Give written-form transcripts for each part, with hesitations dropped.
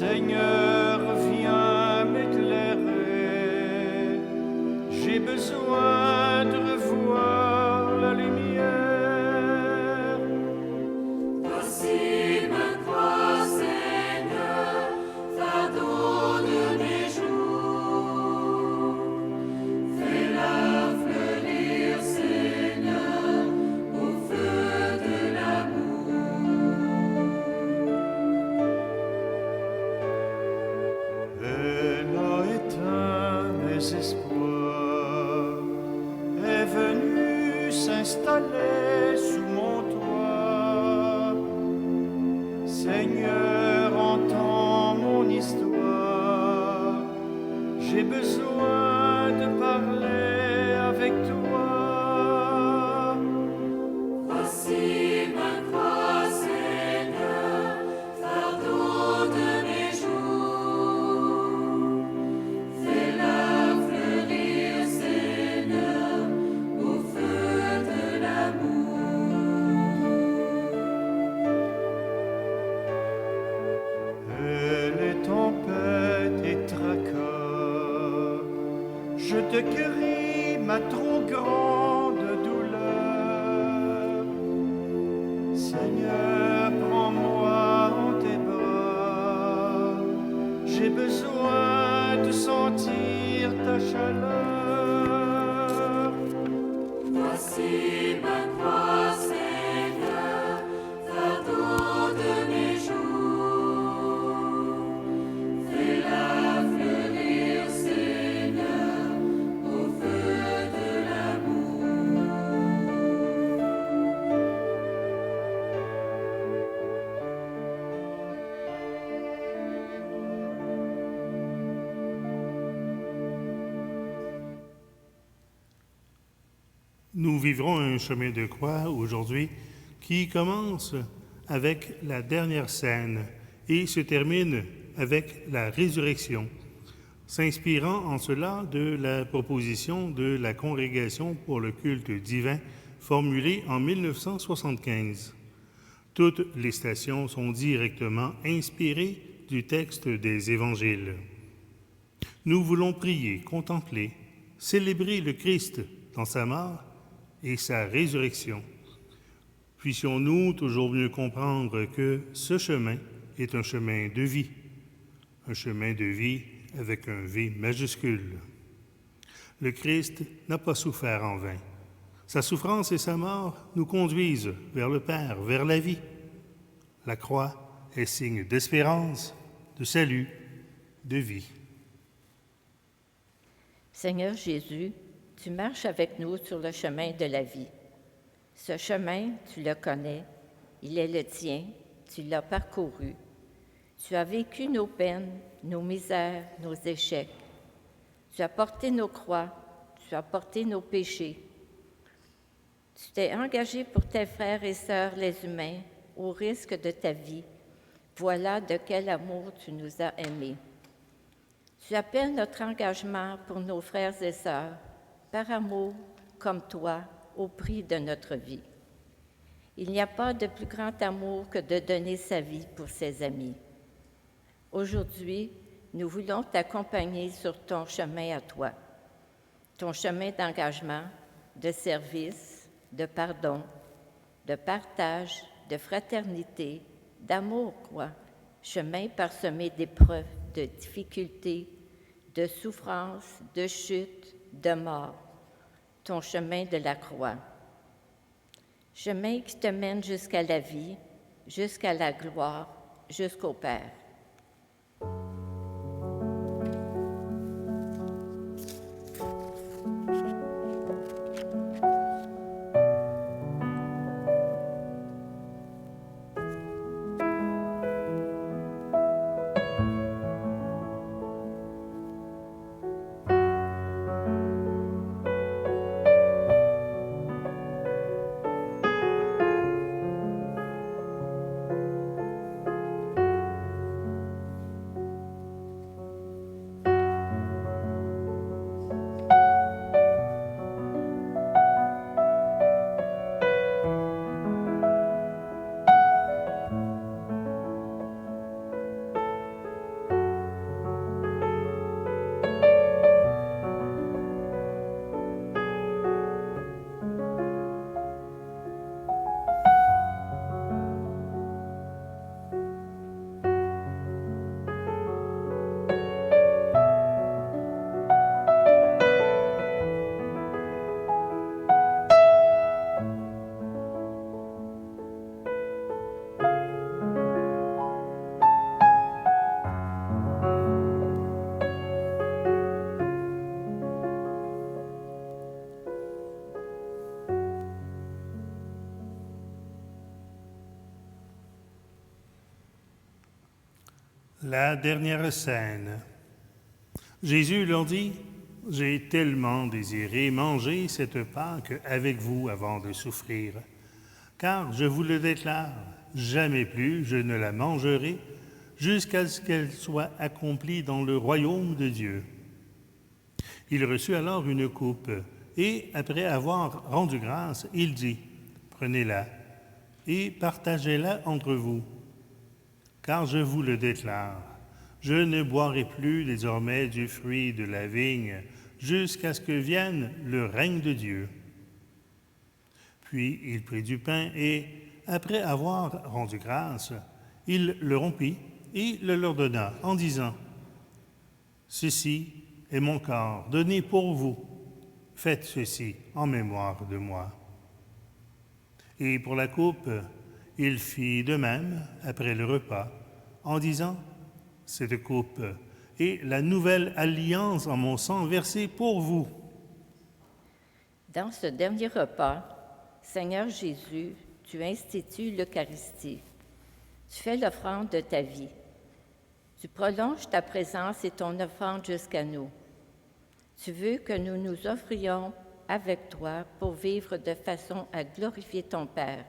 Seigneur, viens m'éclairer. J'ai besoin de revoir la lumière. Voici ma croix, Seigneur, fardeau de mes jours. Fais-la fleurir, Seigneur, au feu de l'amour. Elle a éteint mes espoirs, est venue s'installer sous mon toit. Seigneur, entends mon histoire, j'ai besoin de parler avec toi. Voici ma croix, Seigneur, fardeau de mes jours. Fais-la fleurir, Seigneur, au feu de l'amour. Et les tempêtes et tracas, je te guéris ma trop grande douleur. Seigneur, prends-moi en tes bras, j'ai besoin de sentir ta chaleur. Voici ma croix, Seigneur, fardeau de mes jours. Fais-la fleurir, Seigneur, au feu de l'amour. Nous vivrons un chemin de croix aujourd'hui qui commence avec la dernière scène et se termine avec la résurrection, s'inspirant en cela de la proposition de la Congrégation pour le culte divin formulée en 1975. Toutes les stations sont directement inspirées du texte des Évangiles. Nous voulons prier, contempler, célébrer le Christ dans sa mort et sa résurrection. Puissions-nous toujours mieux comprendre que ce chemin est un chemin de vie avec un V majuscule. Le Christ n'a pas souffert en vain. Sa souffrance et sa mort nous conduisent vers le Père, vers la vie. La croix est signe d'espérance, de salut, de vie. Seigneur Jésus, tu marches avec nous sur le chemin de la vie. Ce chemin, tu le connais, il est le tien, tu l'as parcouru. Tu as vécu nos peines, nos misères, nos échecs. Tu as porté nos croix, tu as porté nos péchés. Tu t'es engagé pour tes frères et sœurs les humains, au risque de ta vie. Voilà de quel amour tu nous as aimés. Tu appelles notre engagement pour nos frères et sœurs, par amour, comme toi, au prix de notre vie. Il n'y a pas de plus grand amour que de donner sa vie pour ses amis. Aujourd'hui, nous voulons t'accompagner sur ton chemin à toi, ton chemin d'engagement, de service, de pardon, de partage, de fraternité, d'amour, chemin parsemé d'épreuves, de difficultés, de souffrances, de chutes, de mort, ton chemin de la croix. Chemin qui te mène jusqu'à la vie, jusqu'à la gloire, jusqu'au Père. La dernière scène. Jésus leur dit, « J'ai tellement désiré manger cette Pâque avec vous avant de souffrir, car je vous le déclare, jamais plus je ne la mangerai jusqu'à ce qu'elle soit accomplie dans le royaume de Dieu. » Il reçut alors une coupe, et après avoir rendu grâce, il dit, « Prenez-la et partagez-la entre vous. Car je vous le déclare, je ne boirai plus désormais du fruit de la vigne jusqu'à ce que vienne le règne de Dieu. » Puis il prit du pain et, après avoir rendu grâce, il le rompit et le leur donna en disant, « Ceci est mon corps donné pour vous. Faites ceci en mémoire de moi. » Et pour la coupe, il fit de même après le repas, en disant, « Cette coupe est la nouvelle alliance en mon sang versé pour vous. » Dans ce dernier repas, Seigneur Jésus, tu institues l'Eucharistie. Tu fais l'offrande de ta vie. Tu prolonges ta présence et ton offrande jusqu'à nous. Tu veux que nous nous offrions avec toi pour vivre de façon à glorifier ton Père.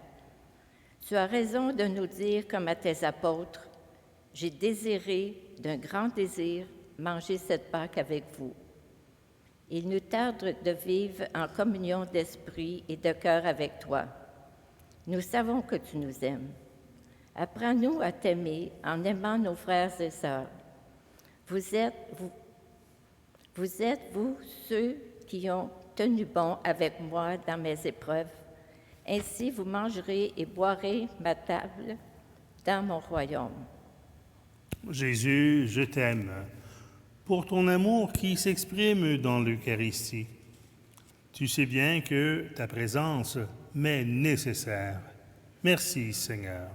Tu as raison de nous dire, comme à tes apôtres, « J'ai désiré, d'un grand désir, manger cette Pâque avec vous. » Il nous tarde de vivre en communion d'esprit et de cœur avec toi. Nous savons que tu nous aimes. Apprends-nous à t'aimer en aimant nos frères et sœurs. Vous êtes, vous, ceux qui ont tenu bon avec moi dans mes épreuves. Ainsi, vous mangerez et boirez ma table dans mon royaume. Jésus, je t'aime pour ton amour qui s'exprime dans l'Eucharistie. Tu sais bien que ta présence m'est nécessaire. Merci, Seigneur.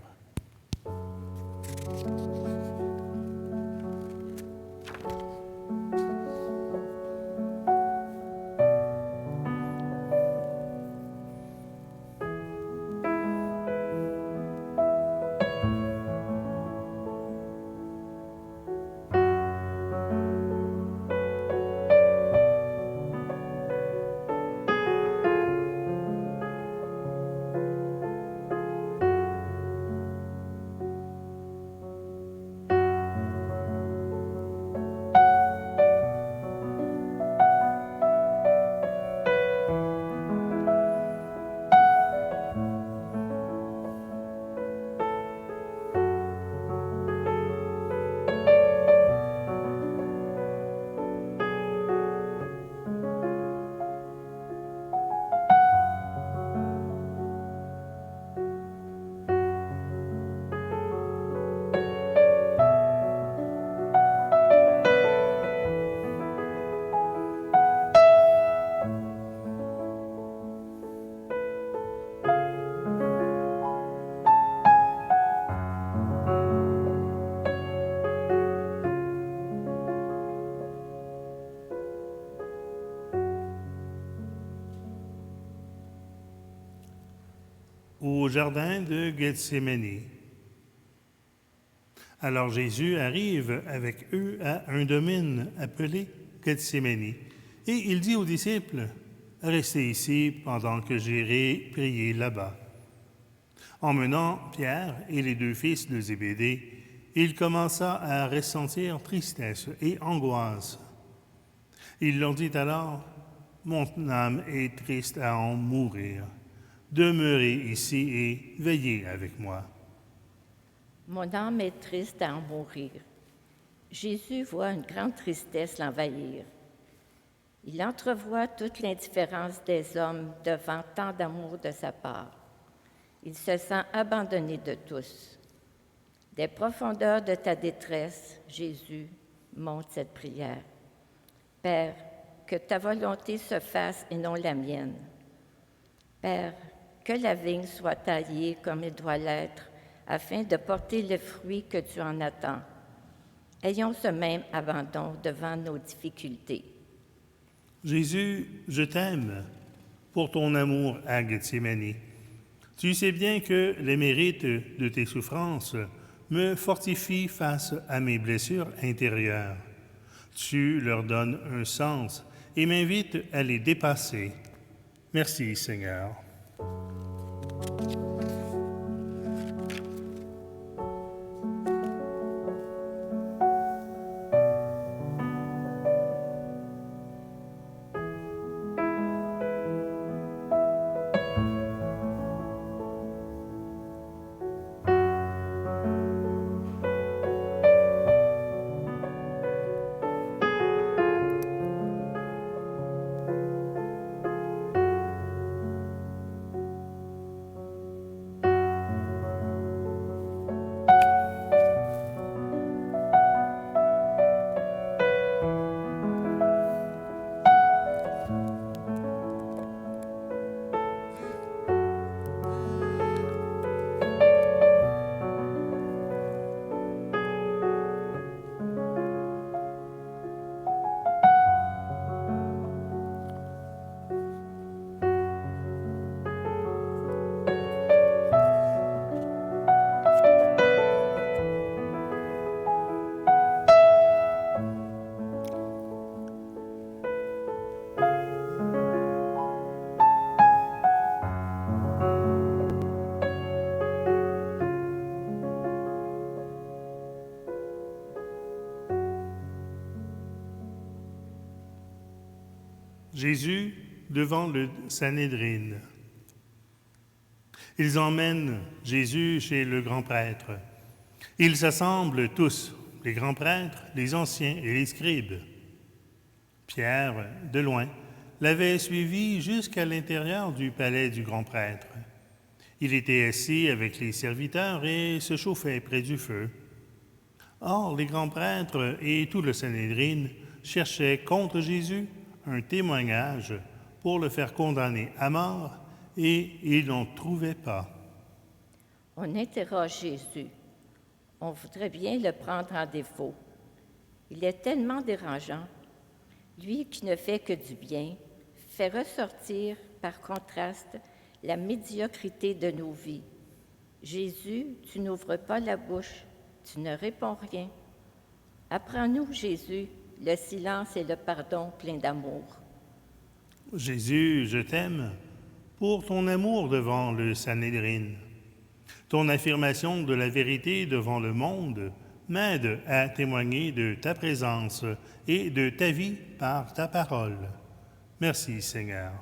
Au jardin de Gethsémani. Alors Jésus arrive avec eux à un domaine appelé Gethsémani, et il dit aux disciples, « Restez ici pendant que j'irai prier là-bas. » Emmenant Pierre et les deux fils de Zébédée, il commença à ressentir tristesse et angoisse. Il leur dit alors, « Mon âme est triste à en mourir. Demeurez ici et veillez avec moi. » Mon âme est triste à en mourir. Jésus voit une grande tristesse l'envahir. Il entrevoit toute l'indifférence des hommes devant tant d'amour de sa part. Il se sent abandonné de tous. Des profondeurs de ta détresse, Jésus, monte cette prière. Père, que ta volonté se fasse et non la mienne. Père, que la vigne soit taillée comme il doit l'être, afin de porter le fruit que tu en attends. Ayons ce même abandon devant nos difficultés. Jésus, je t'aime pour ton amour à Gethsémani. Tu sais bien que les mérites de tes souffrances me fortifient face à mes blessures intérieures. Tu leur donnes un sens et m'invites à les dépasser. Merci, Seigneur. Jésus devant le Sanhédrin. Ils emmènent Jésus chez le grand prêtre. Ils s'assemblent tous, les grands prêtres, les anciens et les scribes. Pierre, de loin, l'avait suivi jusqu'à l'intérieur du palais du grand prêtre. Il était assis avec les serviteurs et se chauffait près du feu. Or, les grands prêtres et tout le Sanhédrin cherchaient contre Jésus un témoignage pour le faire condamner à mort, et ils n'en trouvaient pas. On interroge Jésus. On voudrait bien le prendre en défaut. Il est tellement dérangeant. Lui qui ne fait que du bien, fait ressortir, par contraste, la médiocrité de nos vies. Jésus, tu n'ouvres pas la bouche, tu ne réponds rien. Apprends-nous, Jésus, le silence et le pardon plein d'amour. Jésus, je t'aime pour ton amour devant le Sanhédrin. Ton affirmation de la vérité devant le monde m'aide à témoigner de ta présence et de ta vie par ta parole. Merci, Seigneur.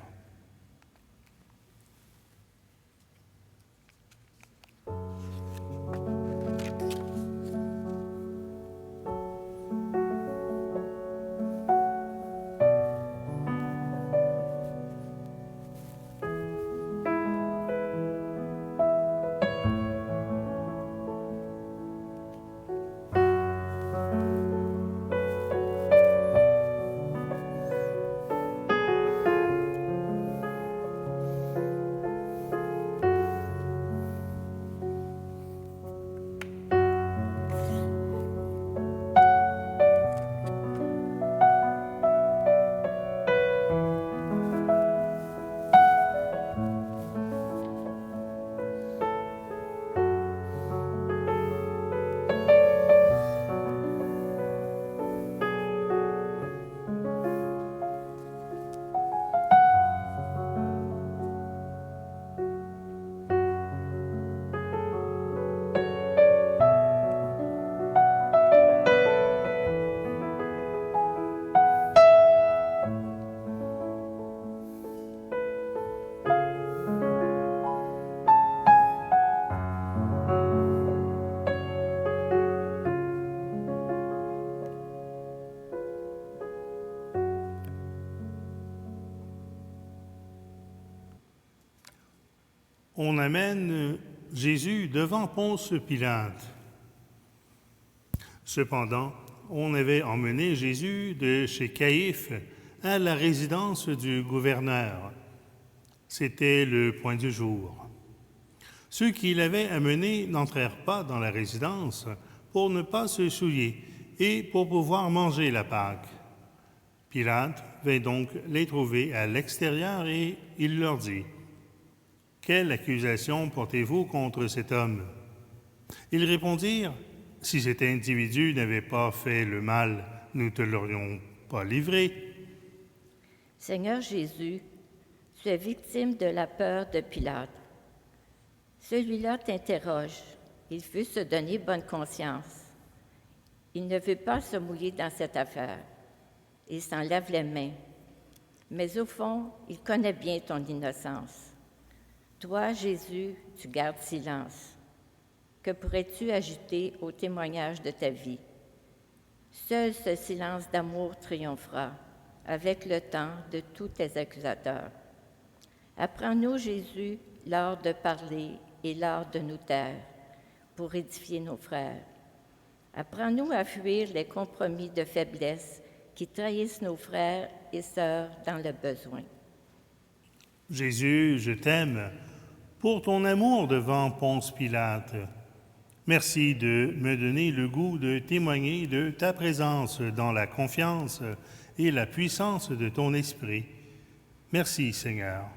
On amène Jésus devant Ponce Pilate. Cependant, on avait emmené Jésus de chez Caïphe à la résidence du gouverneur. C'était le point du jour. Ceux qui l'avaient amené n'entrèrent pas dans la résidence pour ne pas se souiller et pour pouvoir manger la Pâque. Pilate vint donc les trouver à l'extérieur et il leur dit : « Quelle accusation portez-vous contre cet homme ? Ils répondirent, « Si cet individu n'avait pas fait le mal, nous ne te l'aurions pas livré. » Seigneur Jésus, tu es victime de la peur de Pilate. Celui-là t'interroge. Il veut se donner bonne conscience. Il ne veut pas se mouiller dans cette affaire. Il s'en lave les mains. Mais au fond, il connaît bien ton innocence. Toi, Jésus, tu gardes silence. Que pourrais-tu ajouter au témoignage de ta vie? Seul ce silence d'amour triomphera, avec le temps, de tous tes accusateurs. Apprends-nous, Jésus, l'art de parler et l'art de nous taire, pour édifier nos frères. Apprends-nous à fuir les compromis de faiblesse qui trahissent nos frères et sœurs dans le besoin. Jésus, je t'aime pour ton amour devant Ponce Pilate. Merci de me donner le goût de témoigner de ta présence dans la confiance et la puissance de ton esprit. Merci, Seigneur.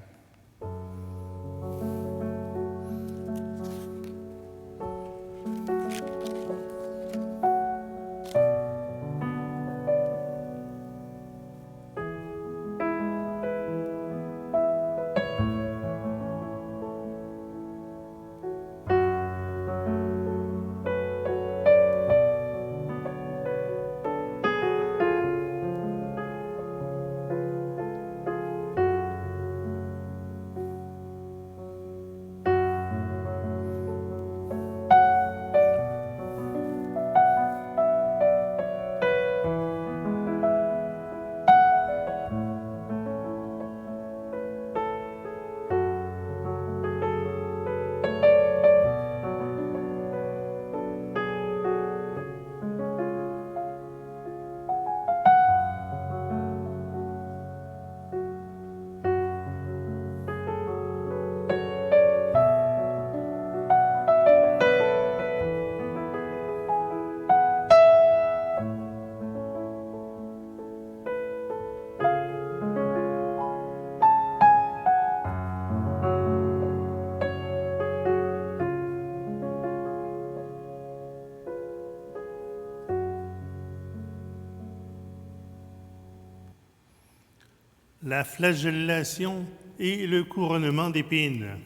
La flagellation et le couronnement d'épines.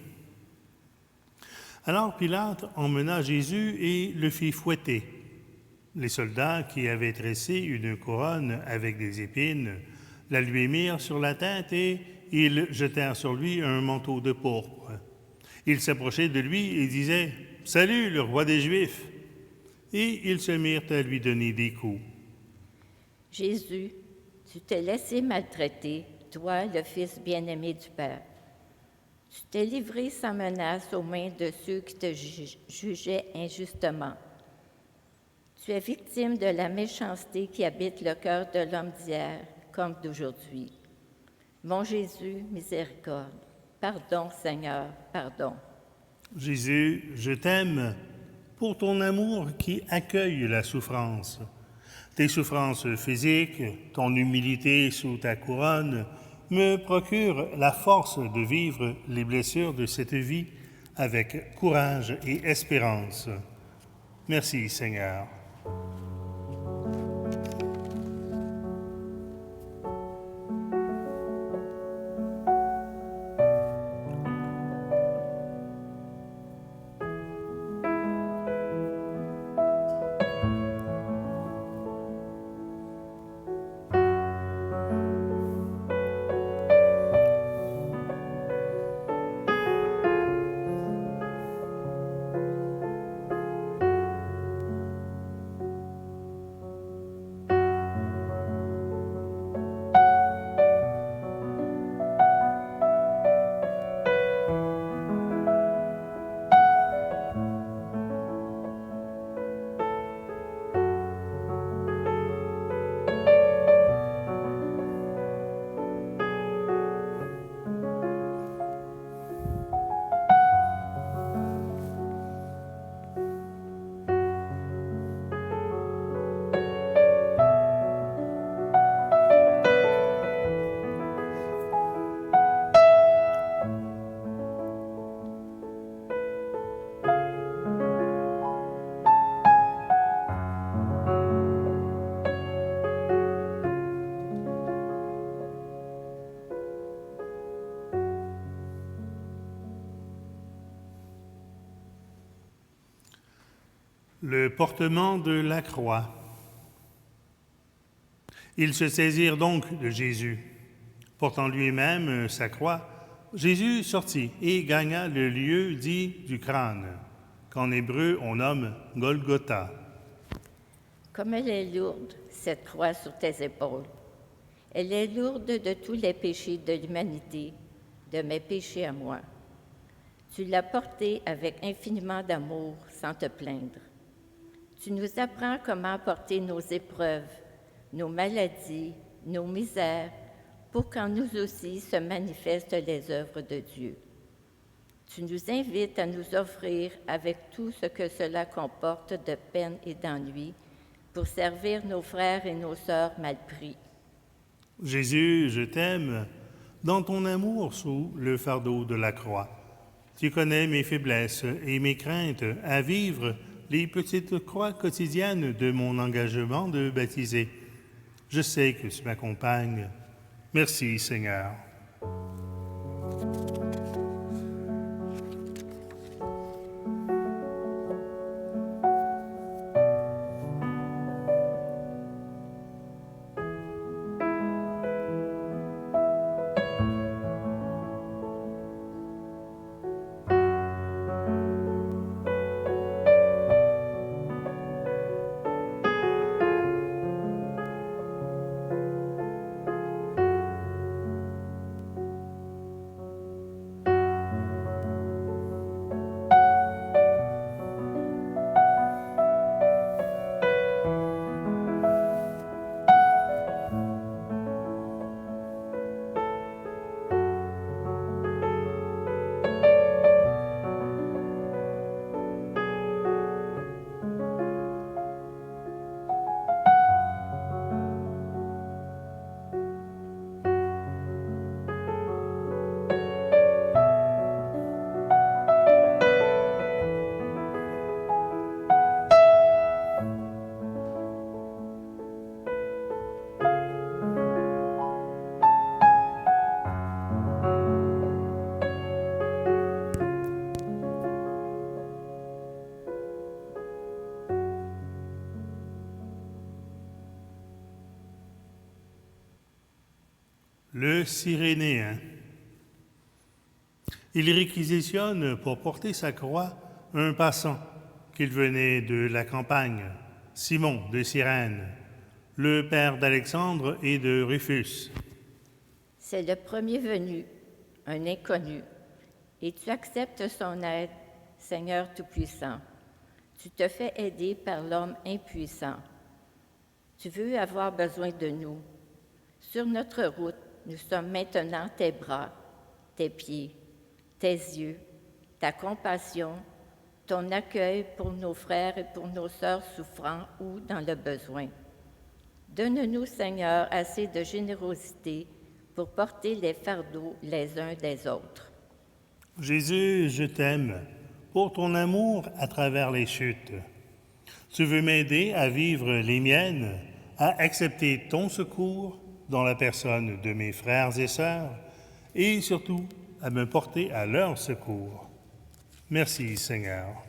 Alors Pilate emmena Jésus et le fit fouetter. Les soldats qui avaient tressé une couronne avec des épines la lui mirent sur la tête et ils jetèrent sur lui un manteau de pourpre. Ils s'approchaient de lui et disaient « Salut, le roi des Juifs !» Et ils se mirent à lui donner des coups. Jésus, tu t'es laissé maltraiter, toi, le Fils bien-aimé du Père. Tu t'es livré sans menace aux mains de ceux qui te jugeaient injustement. Tu es victime de la méchanceté qui habite le cœur de l'homme d'hier comme d'aujourd'hui. Mon Jésus, miséricorde. Pardon, Seigneur, pardon. Jésus, je t'aime pour ton amour qui accueille la souffrance. Tes souffrances physiques, ton humilité sous ta couronne me procurent la force de vivre les blessures de cette vie avec courage et espérance. Merci, Seigneur. Le portement de la croix. Ils se saisirent donc de Jésus. Portant lui-même sa croix, Jésus sortit et gagna le lieu dit du crâne, qu'en hébreu on nomme Golgotha. Comme elle est lourde, cette croix sur tes épaules. Elle est lourde de tous les péchés de l'humanité, de mes péchés à moi. Tu l'as portée avec infiniment d'amour, sans te plaindre. Tu nous apprends comment porter nos épreuves, nos maladies, nos misères, pour qu'en nous aussi se manifestent les œuvres de Dieu. Tu nous invites à nous offrir avec tout ce que cela comporte de peine et d'ennui pour servir nos frères et nos sœurs mal pris. Jésus, je t'aime dans ton amour sous le fardeau de la croix. Tu connais mes faiblesses et mes craintes à vivre les petites croix quotidiennes de mon engagement de baptiser. Je sais que tu m'accompagnes. Merci, Seigneur. Le Cyrénéen. Il réquisitionne pour porter sa croix un passant qu'il venait de la campagne, Simon de Cyrène, le père d'Alexandre et de Rufus. C'est le premier venu, un inconnu, et tu acceptes son aide, Seigneur Tout-Puissant. Tu te fais aider par l'homme impuissant. Tu veux avoir besoin de nous. Sur notre route, nous sommes maintenant tes bras, tes pieds, tes yeux, ta compassion, ton accueil pour nos frères et pour nos sœurs souffrants ou dans le besoin. Donne-nous, Seigneur, assez de générosité pour porter les fardeaux les uns des autres. Jésus, je t'aime pour ton amour à travers les chutes. Tu veux m'aider à vivre les miennes, à accepter ton secours dans la personne de mes frères et sœurs, et surtout à me porter à leur secours. Merci, Seigneur.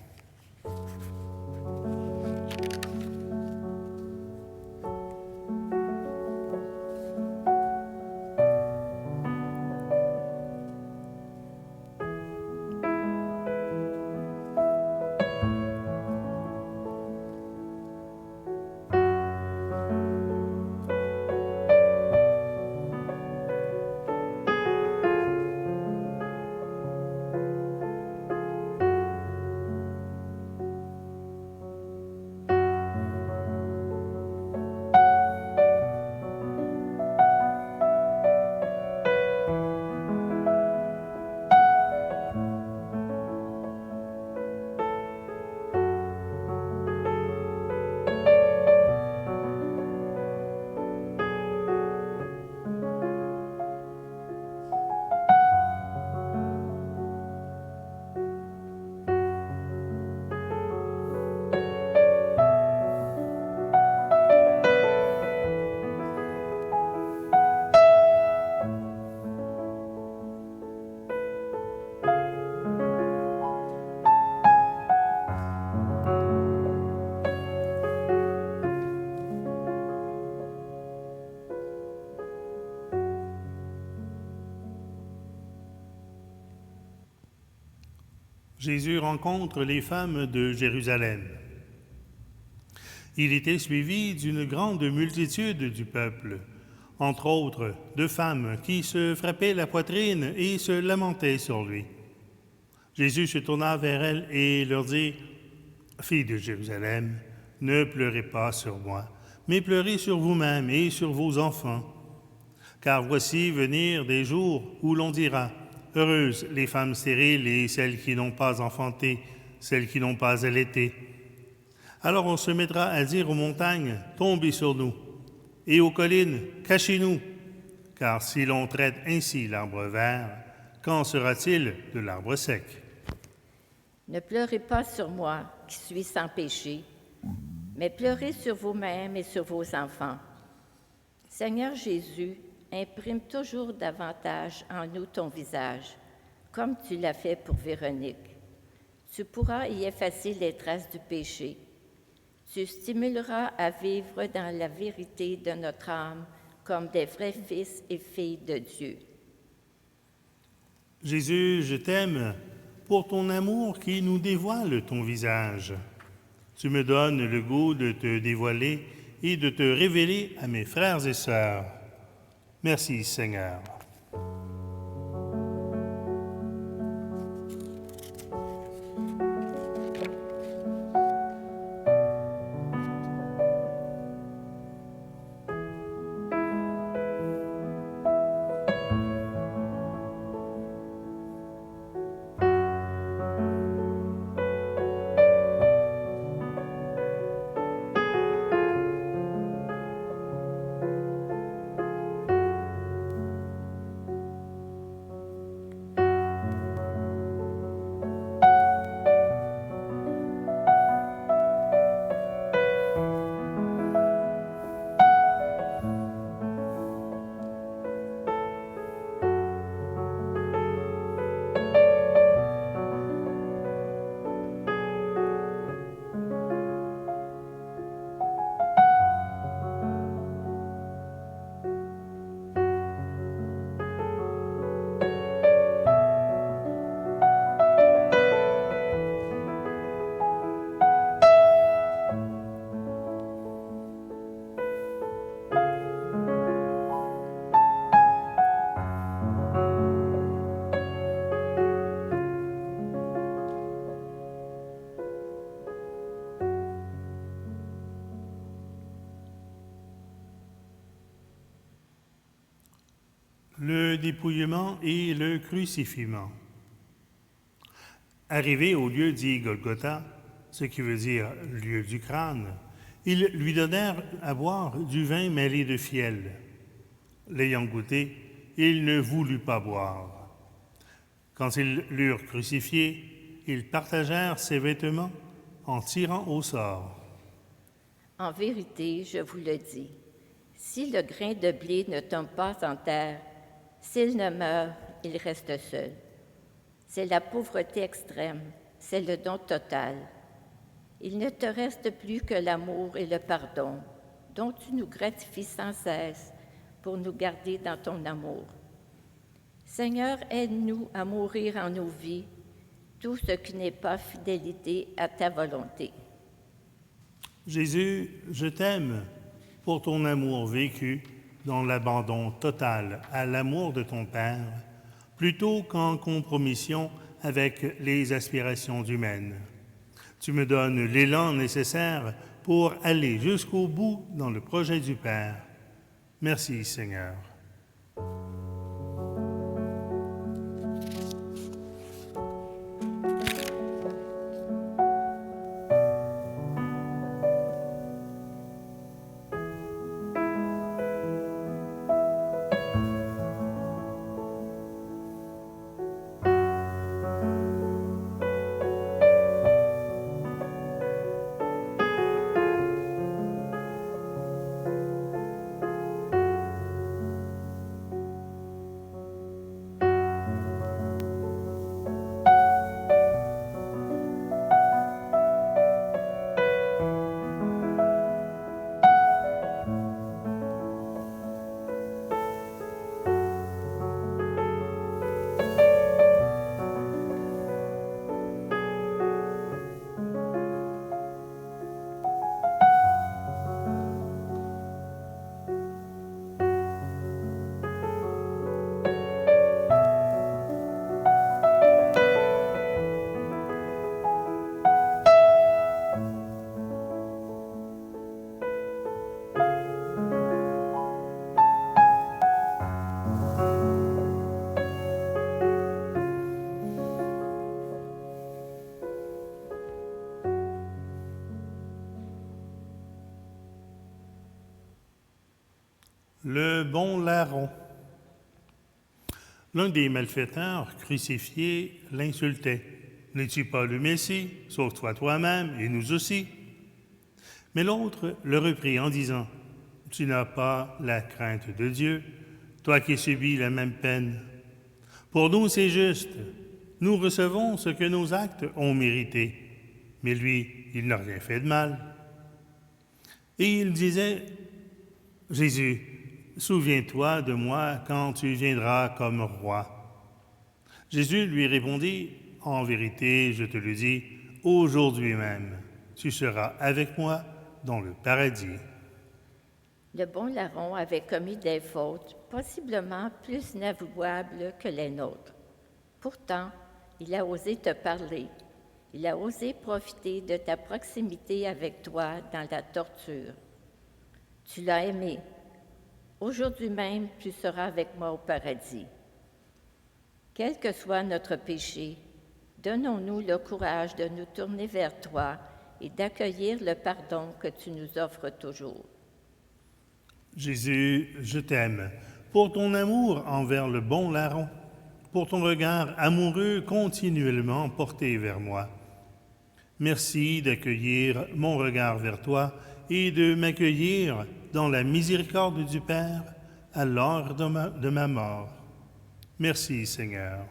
Jésus rencontre les femmes de Jérusalem. Il était suivi d'une grande multitude du peuple, entre autres de femmes qui se frappaient la poitrine et se lamentaient sur lui. Jésus se tourna vers elles et leur dit, « Filles de Jérusalem, ne pleurez pas sur moi, mais pleurez sur vous-mêmes et sur vos enfants. Car voici venir des jours où l'on dira, « Heureuses les femmes stériles et celles qui n'ont pas enfanté, celles qui n'ont pas allaité. » Alors on se mettra à dire aux montagnes, « Tombez sur nous » et aux collines, « Cachez-nous » car si l'on traite ainsi l'arbre vert, qu'en sera-t-il de l'arbre sec? Ne pleurez pas sur moi, qui suis sans péché, mais pleurez sur vous-même et sur vos enfants. Seigneur Jésus, imprime toujours davantage en nous ton visage, comme tu l'as fait pour Véronique. Tu pourras y effacer les traces du péché. Tu stimuleras à vivre dans la vérité de notre âme comme des vrais fils et filles de Dieu. Jésus, je t'aime pour ton amour qui nous dévoile ton visage. Tu me donnes le goût de te dévoiler et de te révéler à mes frères et sœurs. Merci, Seigneur. Le dépouillement et le crucifiement. Arrivé au lieu dit Golgotha, ce qui veut dire lieu du crâne, ils lui donnèrent à boire du vin mêlé de fiel. L'ayant goûté, il ne voulut pas boire. Quand ils l'eurent crucifié, ils partagèrent ses vêtements en tirant au sort. En vérité, je vous le dis, si le grain de blé ne tombe pas en terre, s'il ne meurt, il reste seul. C'est la pauvreté extrême, c'est le don total. Il ne te reste plus que l'amour et le pardon, dont tu nous gratifies sans cesse pour nous garder dans ton amour. Seigneur, aide-nous à mourir en nos vies tout ce qui n'est pas fidélité à ta volonté. Jésus, je t'aime pour ton amour vécu dans l'abandon total à l'amour de ton Père, plutôt qu'en compromission avec les aspirations humaines. Tu me donnes l'élan nécessaire pour aller jusqu'au bout dans le projet du Père. Merci, Seigneur. Le bon larron. L'un des malfaiteurs crucifiés l'insultait. « N'es-tu pas le Messie? Sauve-toi toi-même et nous aussi. » Mais l'autre le reprit en disant, « Tu n'as pas la crainte de Dieu, toi qui subis la même peine. Pour nous, c'est juste. Nous recevons ce que nos actes ont mérité. Mais lui, il n'a rien fait de mal. » Et il disait, « Jésus, souviens-toi de moi quand tu viendras comme roi. » Jésus lui répondit, « En vérité, je te le dis, aujourd'hui même, tu seras avec moi dans le paradis. » Le bon larron avait commis des fautes, possiblement plus inavouables que les nôtres. Pourtant, il a osé te parler. Il a osé profiter de ta proximité avec toi dans la torture. Tu l'as aimé. Aujourd'hui même, tu seras avec moi au paradis. Quel que soit notre péché, donnons-nous le courage de nous tourner vers toi et d'accueillir le pardon que tu nous offres toujours. Jésus, je t'aime pour ton amour envers le bon larron, pour ton regard amoureux continuellement porté vers moi. Merci d'accueillir mon regard vers toi et de m'accueillir dans la miséricorde du Père à l'heure de ma mort. Merci, Seigneur.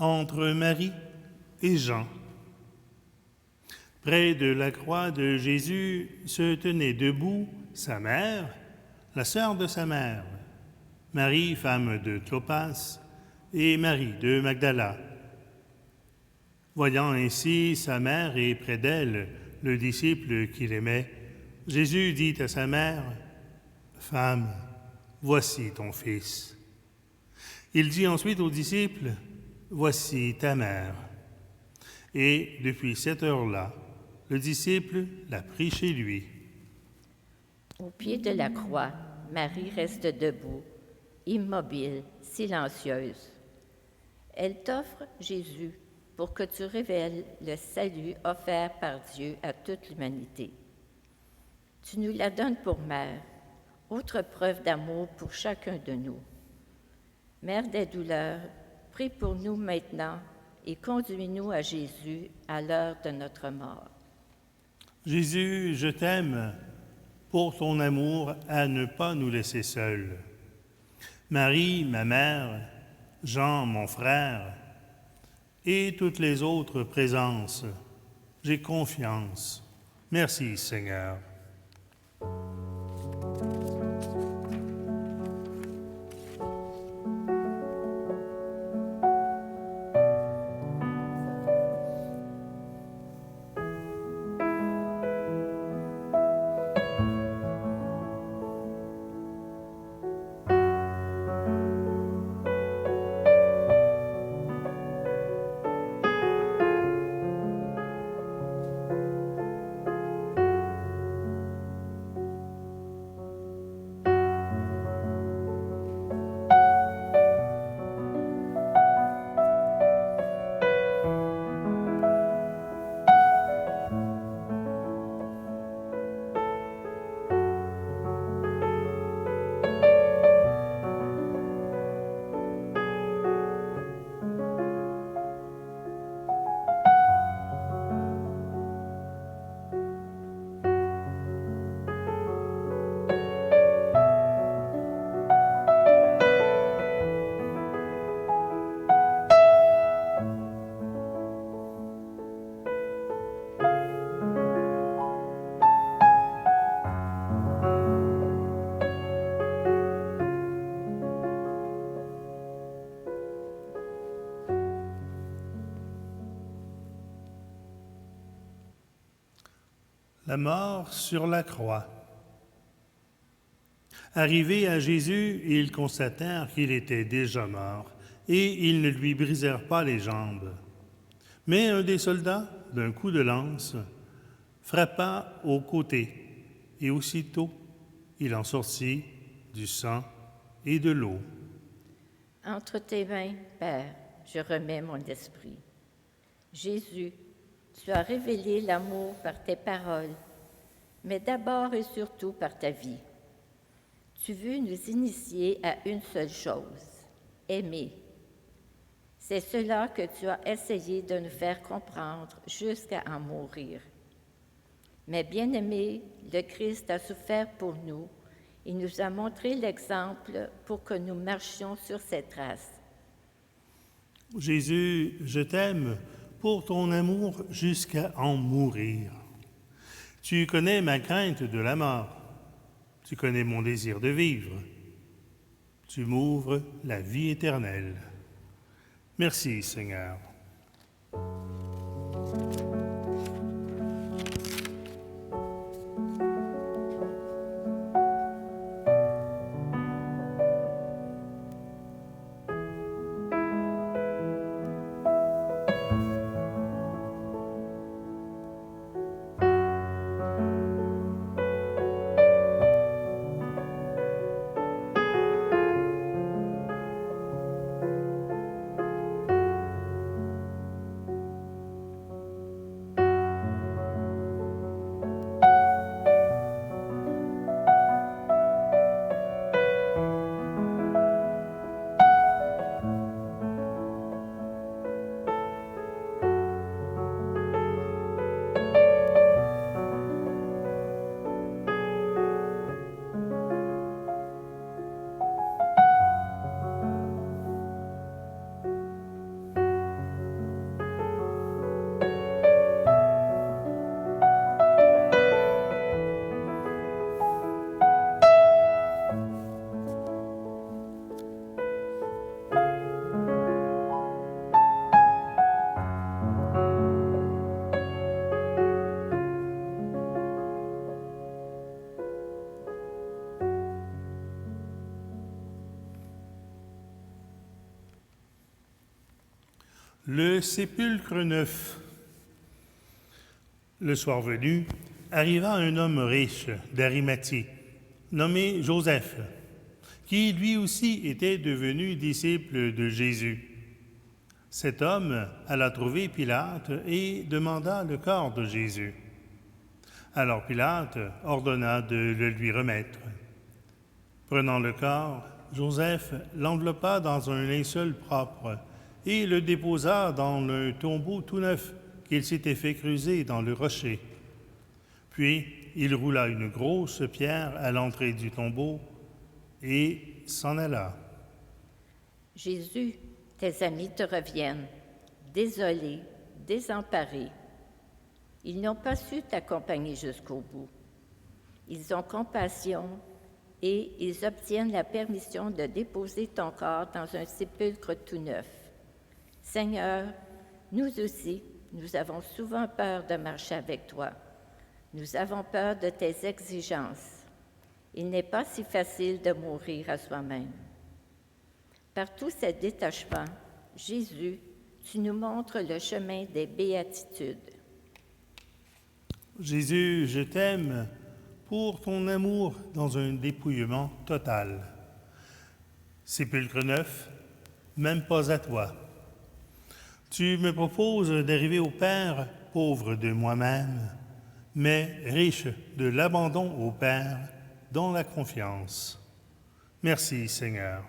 Entre Marie et Jean. Près de la croix de Jésus se tenait debout sa mère, la sœur de sa mère, Marie, femme de Clopas, et Marie de Magdala. Voyant ainsi sa mère et près d'elle le disciple qu'il aimait, Jésus dit à sa mère, « Femme, voici ton fils. » Il dit ensuite aux disciples, « Voici ta mère. » Et depuis cette heure-là, le disciple l'a pris chez lui. Au pied de la croix, Marie reste debout, immobile, silencieuse. Elle t'offre Jésus pour que tu révèles le salut offert par Dieu à toute l'humanité. Tu nous la donnes pour mère, autre preuve d'amour pour chacun de nous. Mère des douleurs, prie pour nous maintenant et conduis-nous à Jésus à l'heure de notre mort. Jésus, je t'aime pour ton amour à ne pas nous laisser seuls. Marie, ma mère, Jean, mon frère, et toutes les autres présences, j'ai confiance. Merci, Seigneur. La mort sur la croix. Arrivés à Jésus, ils constatèrent qu'il était déjà mort, et ils ne lui brisèrent pas les jambes. Mais un des soldats, d'un coup de lance, frappa au côté, et aussitôt il en sortit du sang et de l'eau. Entre tes mains, Père, je remets mon esprit. Jésus, tu as révélé l'amour par tes paroles, mais d'abord et surtout par ta vie. Tu veux nous initier à une seule chose, aimer. C'est cela que tu as essayé de nous faire comprendre jusqu'à en mourir. Mais bien-aimé, le Christ a souffert pour nous et nous a montré l'exemple pour que nous marchions sur ses traces. Jésus, je t'aime pour ton amour jusqu'à en mourir. Tu connais ma crainte de la mort. Tu connais mon désir de vivre. Tu m'ouvres la vie éternelle. Merci, Seigneur. Le sépulcre neuf. Le soir venu, arriva un homme riche d'Arimathie, nommé Joseph, qui lui aussi était devenu disciple de Jésus. Cet homme alla trouver Pilate et demanda le corps de Jésus. Alors Pilate ordonna de le lui remettre. Prenant le corps, Joseph l'enveloppa dans un linceul propre et le déposa dans un tombeau tout neuf qu'il s'était fait creuser dans le rocher. Puis il roula une grosse pierre à l'entrée du tombeau et s'en alla. Jésus, tes amis te reviennent, désolés, désemparés. Ils n'ont pas su t'accompagner jusqu'au bout. Ils ont compassion et ils obtiennent la permission de déposer ton corps dans un sépulcre tout neuf. Seigneur, nous aussi, nous avons souvent peur de marcher avec toi. Nous avons peur de tes exigences. Il n'est pas si facile de mourir à soi-même. Par tous ces détachements, Jésus, tu nous montres le chemin des béatitudes. Jésus, je t'aime pour ton amour dans un dépouillement total. Sépulcre neuf, même pas à toi. Tu me proposes d'arriver au Père pauvre de moi-même, mais riche de l'abandon au Père dans la confiance. Merci, Seigneur.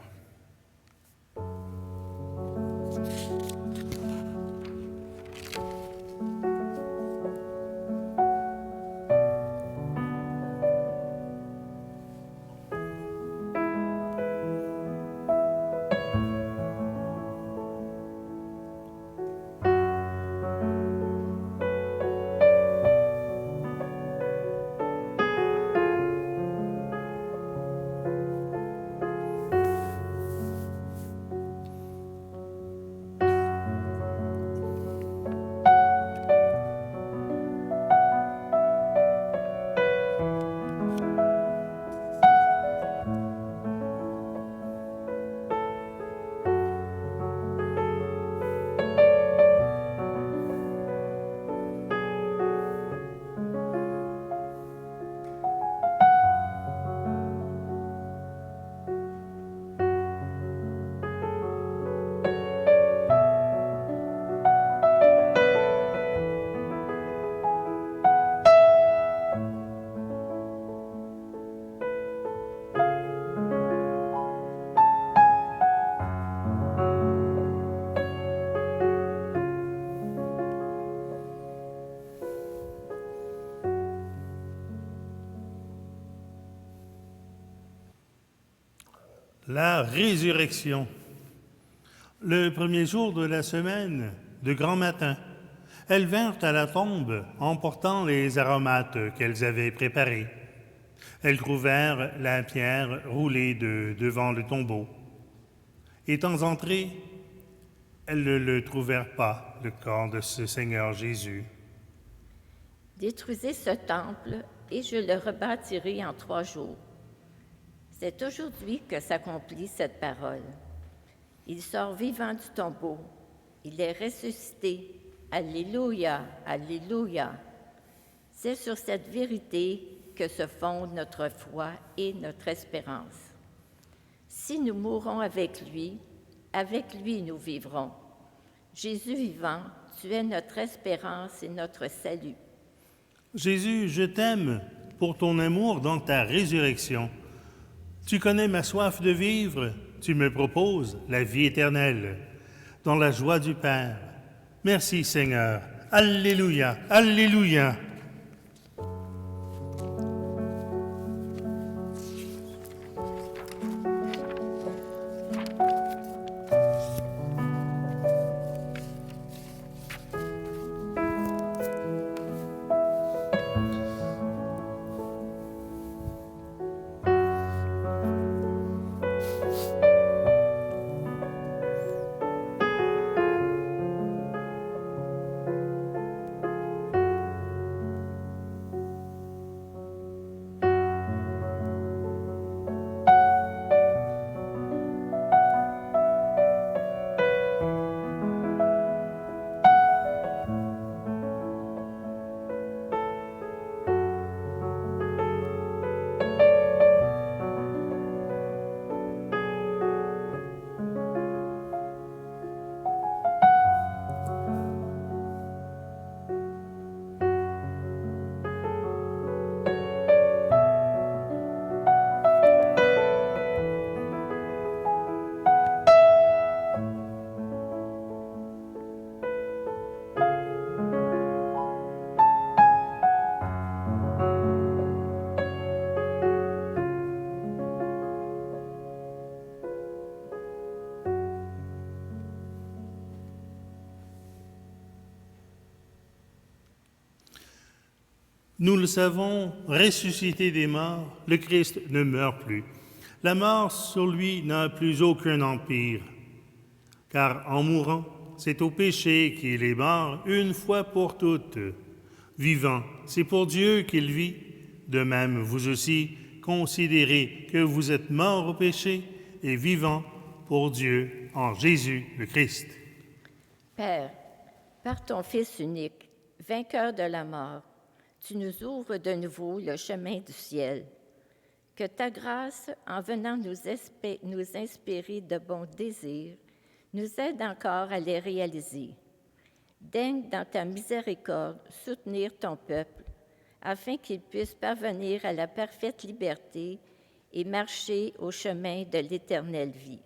La résurrection. Le premier jour de la semaine, de grand matin, elles vinrent à la tombe emportant les aromates qu'elles avaient préparés. Elles trouvèrent la pierre roulée devant le tombeau. Étant entrées, elles ne le trouvèrent pas, le corps de ce Seigneur Jésus. Détruisez ce temple et je le rebâtirai en 3 jours. C'est aujourd'hui que s'accomplit cette parole. Il sort vivant du tombeau. Il est ressuscité. Alléluia, Alléluia. C'est sur cette vérité que se fonde notre foi et notre espérance. Si nous mourons avec lui nous vivrons. Jésus vivant, tu es notre espérance et notre salut. Jésus, je t'aime pour ton amour dans ta résurrection. Tu connais ma soif de vivre, tu me proposes la vie éternelle, dans la joie du Père. Merci Seigneur. Alléluia, Alléluia. Nous le savons, ressuscité des morts, le Christ ne meurt plus. La mort sur lui n'a plus aucun empire, car en mourant, c'est au péché qu'il est mort une fois pour toutes. Vivant, c'est pour Dieu qu'il vit. De même, vous aussi, considérez que vous êtes morts au péché et vivants pour Dieu en Jésus le Christ. Père, par ton Fils unique, vainqueur de la mort, tu nous ouvres de nouveau le chemin du ciel. Que ta grâce, en venant nous inspirer de bons désirs, nous aide encore à les réaliser. Daigne dans ta miséricorde soutenir ton peuple, afin qu'il puisse parvenir à la parfaite liberté et marcher au chemin de l'éternelle vie.